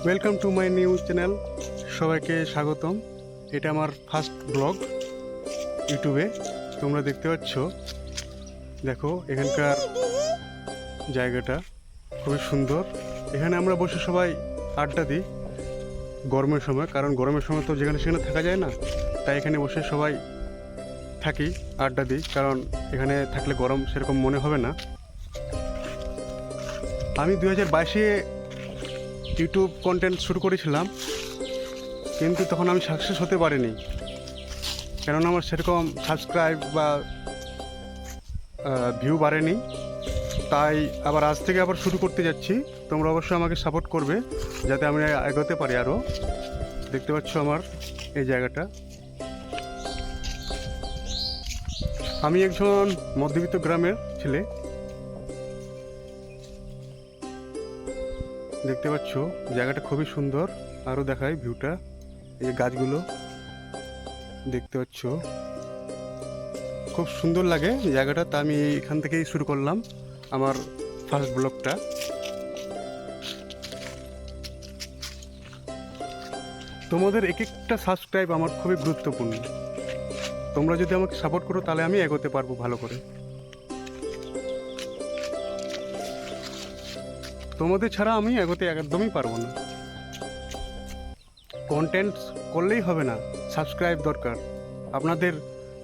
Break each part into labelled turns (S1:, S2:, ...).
S1: Welcome to my new channel. সবাইকে স্বাগতম। এটা আমার ফার্স্ট ব্লগ ইউটিউবে। তোমরা দেখতে পাচ্ছ, দেখো এখানকার জায়গাটা খুবই সুন্দর। এখানে আমরা বসে সবাই আড্ডা দিই গরমের সময়, কারণ গরমের সময় তো যেখানে সেখানে থাকা যায় না, তাই এখানে বসে সবাই থাকি, আড্ডা দিই, কারণ এখানে থাকলে গরম সেরকম মনে হবে না। আমি 2022-এ ইউটিউব কন্টেন্ট শুরু করেছিলাম, কিন্তু তখন আমি সাকসেস হতে পারিনি, কেননা আমার সেরকম সাবস্ক্রাইব বা ভিউ বাড়েনি। তাই আবার আজ থেকে আবার শুরু করতে যাচ্ছি। তোমরা অবশ্যই আমাকে সাপোর্ট করবে যাতে আমি এগোতে পারি আরও। দেখতে পাচ্ছ আমার এই জায়গাটা। আমি একজন মধ্যবিত্ত গ্রামের ছেলে। দেখতে পাচ্ছ জায়গাটা খুবই সুন্দর। আরও দেখাই ভিউটা, এই গাছগুলো দেখতে পাচ্ছ, খুব সুন্দর লাগে জায়গাটা। তা আমি এখান থেকেই শুরু করলাম আমার ফার্স্ট ব্লগটা। তোমাদের এক একটা সাবস্ক্রাইব আমার খুবই গুরুত্বপূর্ণ। তোমরা যদি আমাকে সাপোর্ট করো তাহলে আমি এগোতে পারবো ভালো করে। তোমাদের ছাড়া আমি এগোতে একদমই পারবো না। কন্টেন্ট করলেই হবে না, সাবস্ক্রাইব দরকার, আপনাদের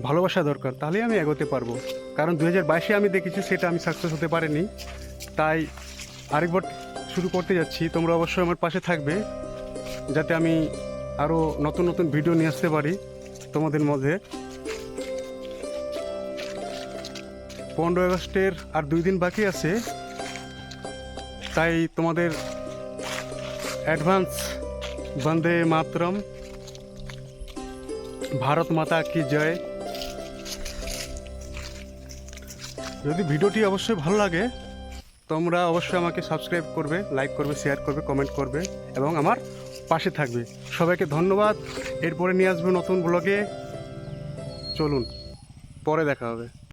S1: ভালোবাসা দরকার, তাহলেই আমি এগোতে পারবো। কারণ 2022-এ আমি দেখেছি সেটা আমি সাকসেস হতে পারিনি, তাই আরেকবার শুরু করতে যাচ্ছি। তোমরা অবশ্যই আমার পাশে থাকবে যাতে আমি আরও নতুন নতুন ভিডিও নিয়ে আসতে পারি তোমাদের মধ্যে। 15 আগস্টের আর 2 দিন বাকি আছে, তাই তোমাদের অ্যাডভান্স বন্দে মাতরম, ভারত মাতা কি জয়। যদি ভিডিওটি অবশ্যই ভালো লাগে তোমরা অবশ্যই আমাকে সাবস্ক্রাইব করবে, লাইক করবে, শেয়ার করবে, কমেন্ট করবে এবং আমার পাশে থাকবে। সবাইকে ধন্যবাদ। এরপরে নিয়ে আসবে নতুন ব্লগে। চলুন, পরে দেখা হবে।